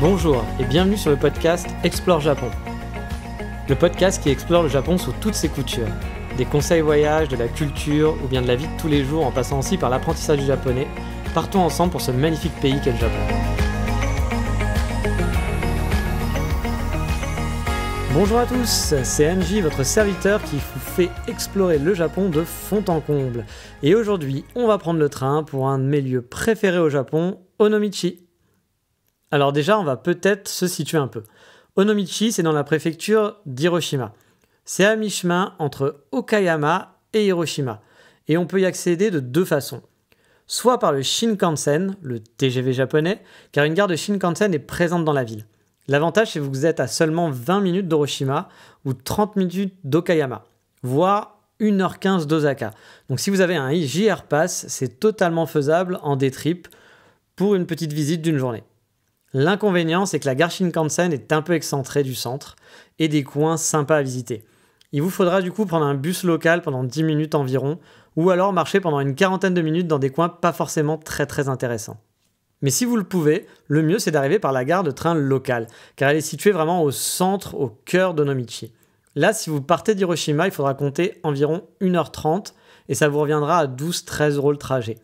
Bonjour et bienvenue sur le podcast Explore Japon. Le podcast qui explore le Japon sous toutes ses coutures. Des conseils voyages, de la culture ou bien de la vie de tous les jours en passant aussi par l'apprentissage du japonais. Partons ensemble pour ce magnifique pays qu'est le Japon. Bonjour à tous, c'est NJ, votre serviteur qui vous fait explorer le Japon de fond en comble. Et aujourd'hui, on va prendre le train pour un de mes lieux préférés au Japon, Onomichi. Alors déjà, on va peut-être se situer un peu. Onomichi, c'est dans la préfecture d'Hiroshima. C'est à mi-chemin entre Okayama et Hiroshima. Et on peut y accéder de deux façons. Soit par le Shinkansen, le TGV japonais, car une gare de Shinkansen est présente dans la ville. L'avantage, c'est que vous êtes à seulement 20 minutes d'Hiroshima ou 30 minutes d'Okayama, voire 1h15 d'Osaka. Donc si vous avez un JR Pass, c'est totalement faisable en day trip pour une petite visite d'une journée. L'inconvénient, c'est que la gare Shinkansen est un peu excentrée du centre et des coins sympas à visiter. Il vous faudra du coup prendre un bus local pendant 10 minutes environ, ou alors marcher pendant une quarantaine de minutes dans des coins pas forcément très intéressants. Mais si vous le pouvez, le mieux c'est d'arriver par la gare de train locale, car elle est située vraiment au centre, au cœur d'Onomichi. Là, si vous partez d'Hiroshima, il faudra compter environ 1h30 et ça vous reviendra à 12-13 € le trajet.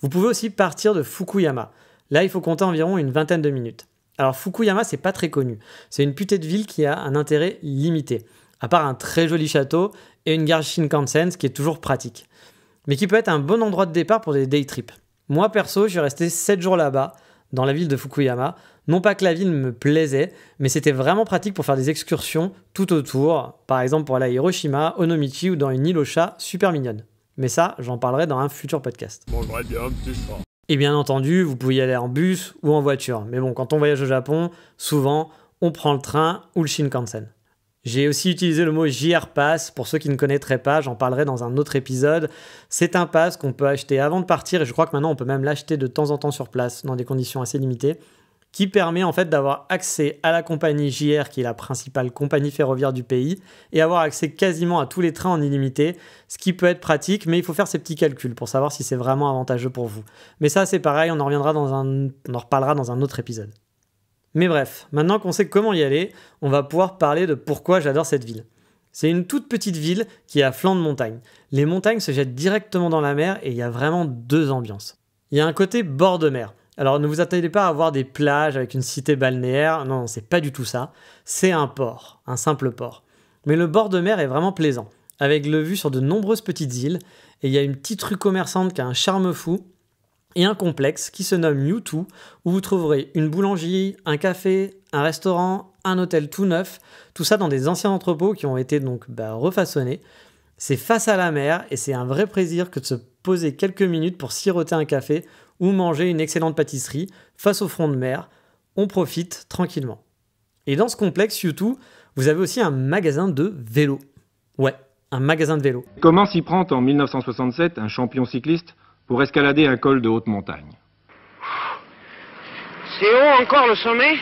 Vous pouvez aussi partir de Fukuyama. Là, il faut compter environ une vingtaine de minutes. Alors Fukuyama, c'est pas très connu. C'est une putée de ville qui a un intérêt limité, à part un très joli château et une gare Shinkansen, ce qui est toujours pratique. Mais qui peut être un bon endroit de départ pour des day trips. Moi, perso, je suis resté 7 jours là-bas, dans la ville de Fukuyama. Non pas que la ville me plaisait, mais c'était vraiment pratique pour faire des excursions tout autour. Par exemple, pour aller à Hiroshima, Onomichi ou dans une île aux chats super mignonne. Mais ça, j'en parlerai dans un futur podcast. Et bien entendu, vous pouvez y aller en bus ou en voiture. Mais bon, quand on voyage au Japon, souvent, on prend le train ou le Shinkansen. J'ai aussi utilisé le mot JR Pass. Pour ceux qui ne connaîtraient pas, j'en parlerai dans un autre épisode. C'est un pass qu'on peut acheter avant de partir et je crois que maintenant on peut même l'acheter de temps en temps sur place dans des conditions assez limitées, qui permet en fait d'avoir accès à la compagnie JR qui est la principale compagnie ferroviaire du pays et avoir accès quasiment à tous les trains en illimité, ce qui peut être pratique, mais il faut faire ces petits calculs pour savoir si c'est vraiment avantageux pour vous. Mais ça c'est pareil, on en reparlera dans un autre épisode. Mais bref, maintenant qu'on sait comment y aller, on va pouvoir parler de pourquoi j'adore cette ville. C'est une toute petite ville qui est à flanc de montagne. Les montagnes se jettent directement dans la mer et il y a vraiment deux ambiances. Il y a un côté bord de mer. Alors ne vous attendez pas à avoir des plages avec une cité balnéaire, non, c'est pas du tout ça. C'est un port, un simple port. Mais le bord de mer est vraiment plaisant, avec le vue sur de nombreuses petites îles, et il y a une petite rue commerçante qui a un charme fou, et un complexe qui se nomme U2, où vous trouverez une boulangerie, un café, un restaurant, un hôtel tout neuf, tout ça dans des anciens entrepôts qui ont été donc refaçonnés. C'est face à la mer et c'est un vrai plaisir que de se poser quelques minutes pour siroter un café ou manger une excellente pâtisserie face au front de mer. On profite tranquillement. Et dans ce complexe U2, vous avez aussi un magasin de vélo. Ouais, un magasin de vélo. Comment s'y prend en 1967 un champion cycliste pour escalader un col de haute montagne? C'est haut encore le sommet?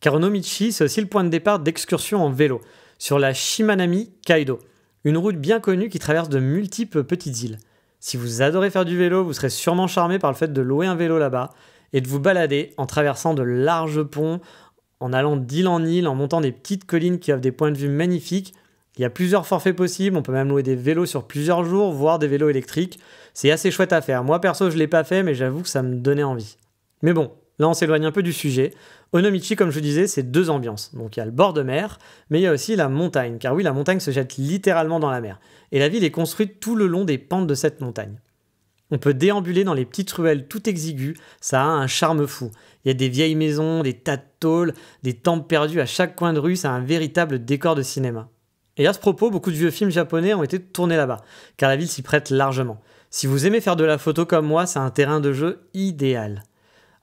Car Onomichi, c'est aussi le point de départ d'excursions en vélo, sur la Shimanami Kaido, une route bien connue qui traverse de multiples petites îles. Si vous adorez faire du vélo, vous serez sûrement charmé par le fait de louer un vélo là-bas et de vous balader en traversant de larges ponts, en allant d'île en île, en montant des petites collines qui offrent des points de vue magnifiques. Il y a plusieurs forfaits possibles, on peut même louer des vélos sur plusieurs jours, voire des vélos électriques. C'est assez chouette à faire. Moi perso, je ne l'ai pas fait, mais j'avoue que ça me donnait envie. Mais bon, là on s'éloigne un peu du sujet. Onomichi, comme je vous disais, c'est deux ambiances. Donc il y a le bord de mer, mais il y a aussi la montagne. Car oui, la montagne se jette littéralement dans la mer. Et la ville est construite tout le long des pentes de cette montagne. On peut déambuler dans les petites ruelles tout exiguës, ça a un charme fou. Il y a des vieilles maisons, des tas de tôles, des temples perdus à chaque coin de rue, c'est un véritable décor de cinéma. Et à ce propos, beaucoup de vieux films japonais ont été tournés là-bas, car la ville s'y prête largement. Si vous aimez faire de la photo comme moi, c'est un terrain de jeu idéal.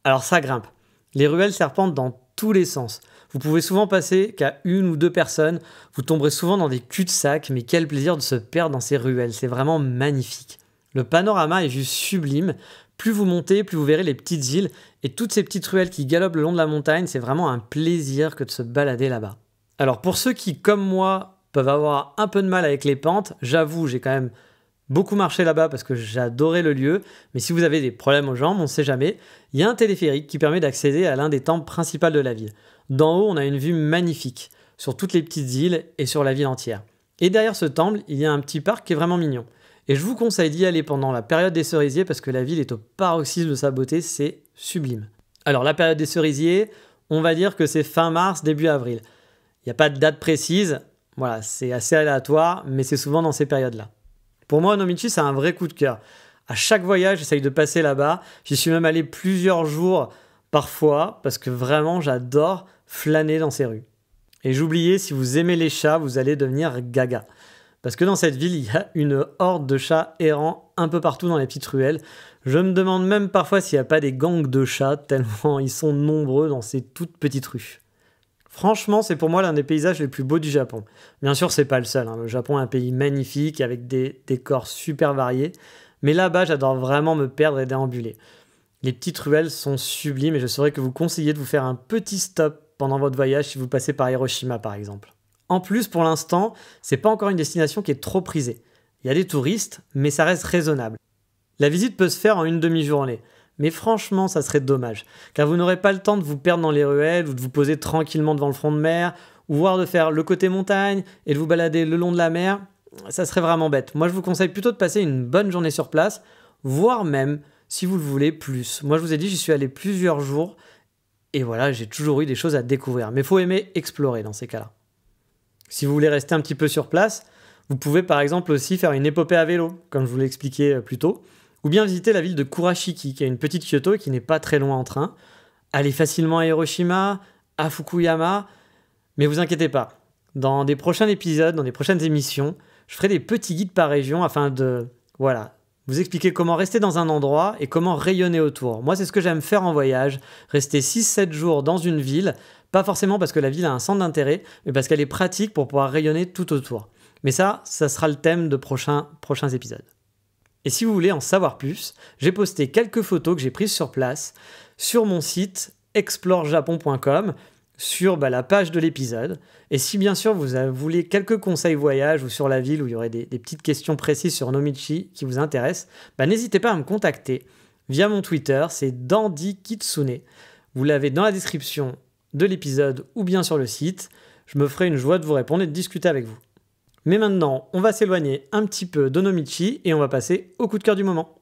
Alors ça grimpe. Les ruelles serpentent dans tous les sens. Vous pouvez souvent passer qu'à une ou deux personnes, vous tomberez souvent dans des cul-de-sac, mais quel plaisir de se perdre dans ces ruelles, c'est vraiment magnifique. Le panorama est juste sublime. Plus vous montez, plus vous verrez les petites îles, et toutes ces petites ruelles qui galopent le long de la montagne, c'est vraiment un plaisir que de se balader là-bas. Alors pour ceux qui, comme moi, peuvent avoir un peu de mal avec les pentes, j'avoue, j'ai quand même beaucoup marché là-bas parce que j'adorais le lieu, mais si vous avez des problèmes aux jambes, on ne sait jamais, il y a un téléphérique qui permet d'accéder à l'un des temples principaux de la ville. D'en haut, on a une vue magnifique sur toutes les petites îles et sur la ville entière. Et derrière ce temple, il y a un petit parc qui est vraiment mignon. Et je vous conseille d'y aller pendant la période des cerisiers parce que la ville est au paroxysme de sa beauté, c'est sublime. Alors la période des cerisiers, on va dire que c'est fin mars, début avril. Il n'y a pas de date précise, voilà, c'est assez aléatoire, mais c'est souvent dans ces périodes-là. Pour moi, Onomichi, c'est un vrai coup de cœur. À chaque voyage, j'essaye de passer là-bas. J'y suis même allé plusieurs jours parfois parce que vraiment, j'adore flâner dans ces rues. Et j'oubliais, si vous aimez les chats, vous allez devenir gaga. Parce que dans cette ville, il y a une horde de chats errants un peu partout dans les petites ruelles. Je me demande même parfois s'il n'y a pas des gangs de chats, tellement ils sont nombreux dans ces toutes petites rues. Franchement, c'est pour moi l'un des paysages les plus beaux du Japon. Bien sûr, c'est pas le seul. Le Japon est un pays magnifique avec des décors super variés. Mais là-bas, j'adore vraiment me perdre et déambuler. Les petites ruelles sont sublimes et je saurais que vous conseillez de vous faire un petit stop pendant votre voyage si vous passez par Hiroshima par exemple. En plus, pour l'instant, c'est pas encore une destination qui est trop prisée. Il y a des touristes, mais ça reste raisonnable. La visite peut se faire en une demi-journée. Mais franchement, ça serait dommage, car vous n'aurez pas le temps de vous perdre dans les ruelles ou de vous poser tranquillement devant le front de mer, ou voire de faire le côté montagne et de vous balader le long de la mer. Ça serait vraiment bête. Moi, je vous conseille plutôt de passer une bonne journée sur place, voire même, si vous le voulez, plus. Moi, je vous ai dit, j'y suis allé plusieurs jours, et voilà, j'ai toujours eu des choses à découvrir. Mais il faut aimer explorer dans ces cas-là. Si vous voulez rester un petit peu sur place, vous pouvez par exemple aussi faire une épopée à vélo, comme je vous l'ai expliqué plus tôt, ou bien visiter la ville de Kurashiki, qui est une petite Kyoto et qui n'est pas très loin en train. Allez facilement à Hiroshima, à Fukuyama, mais vous inquiétez pas. Dans des prochains épisodes, dans des prochaines émissions, je ferai des petits guides par région afin de, vous expliquer comment rester dans un endroit et comment rayonner autour. Moi, c'est ce que j'aime faire en voyage, rester 6-7 jours dans une ville, pas forcément parce que la ville a un centre d'intérêt, mais parce qu'elle est pratique pour pouvoir rayonner tout autour. Mais ça sera le thème de prochains épisodes. Et si vous voulez en savoir plus, j'ai posté quelques photos que j'ai prises sur place sur mon site explorejapon.com sur la page de l'épisode. Et si bien sûr vous voulez quelques conseils voyage ou sur la ville où il y aurait des petites questions précises sur Onomichi qui vous intéressent, n'hésitez pas à me contacter via mon Twitter, c'est Dandy Kitsune. Vous l'avez dans la description de l'épisode ou bien sur le site. Je me ferai une joie de vous répondre et de discuter avec vous. Mais maintenant, on va s'éloigner un petit peu d'Onomichi et on va passer au coup de cœur du moment.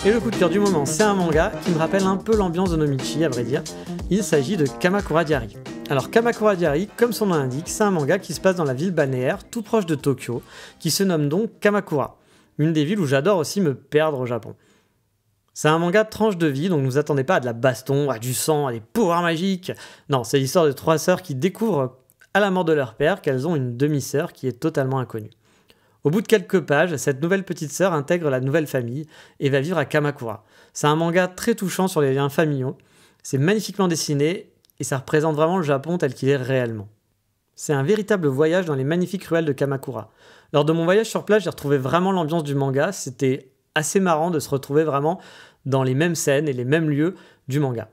Et le coup de cœur du moment, c'est un manga qui me rappelle un peu l'ambiance d'Onomichi, à vrai dire. Il s'agit de Kamakura Diary. Alors Kamakura Diary, comme son nom l'indique, c'est un manga qui se passe dans la ville balnéaire, tout proche de Tokyo, qui se nomme donc Kamakura. Une des villes où j'adore aussi me perdre au Japon. C'est un manga de tranche de vie, donc ne vous attendez pas à de la baston, à du sang, à des pouvoirs magiques. Non, c'est l'histoire de 3 sœurs qui découvrent à la mort de leur père qu'elles ont une demi-sœur qui est totalement inconnue. Au bout de quelques pages, cette nouvelle petite sœur intègre la nouvelle famille et va vivre à Kamakura. C'est un manga très touchant sur les liens familiaux, c'est magnifiquement dessiné et ça représente vraiment le Japon tel qu'il est réellement. C'est un véritable voyage dans les magnifiques ruelles de Kamakura. Lors de mon voyage sur place, j'ai retrouvé vraiment l'ambiance du manga. C'était assez marrant de se retrouver vraiment dans les mêmes scènes et les mêmes lieux du manga.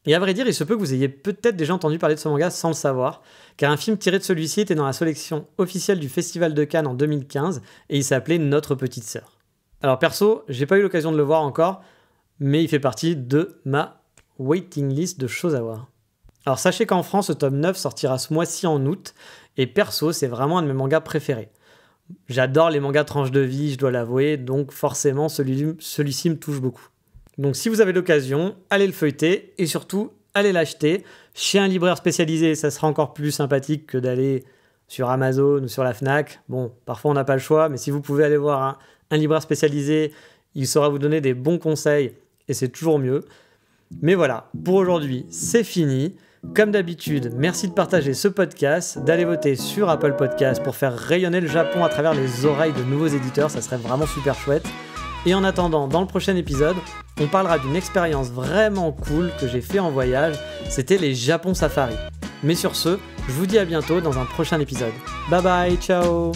Et à vrai dire, il se peut que vous ayez peut-être déjà entendu parler de ce manga sans le savoir, car un film tiré de celui-ci était dans la sélection officielle du Festival de Cannes en 2015 et il s'appelait Notre Petite Sœur. Alors perso, j'ai pas eu l'occasion de le voir encore, mais il fait partie de ma waiting list de choses à voir. Alors sachez qu'en France, le tome 9 sortira ce mois-ci en août, et perso, c'est vraiment un de mes mangas préférés. J'adore les mangas tranches de vie, je dois l'avouer, donc forcément celui-ci me touche beaucoup. Donc si vous avez l'occasion, allez le feuilleter, et surtout, allez l'acheter. Chez un libraire spécialisé, ça sera encore plus sympathique que d'aller sur Amazon ou sur la Fnac. Bon, parfois on n'a pas le choix, mais si vous pouvez aller voir un libraire spécialisé, il saura vous donner des bons conseils, et c'est toujours mieux. Mais voilà, pour aujourd'hui, c'est fini. Comme d'habitude, merci de partager ce podcast, d'aller voter sur Apple Podcast pour faire rayonner le Japon à travers les oreilles de nouveaux éditeurs, ça serait vraiment super chouette. Et en attendant, dans le prochain épisode, on parlera d'une expérience vraiment cool que j'ai fait en voyage, c'était les Japon Safari. Mais sur ce, je vous dis à bientôt dans un prochain épisode. Bye bye, ciao!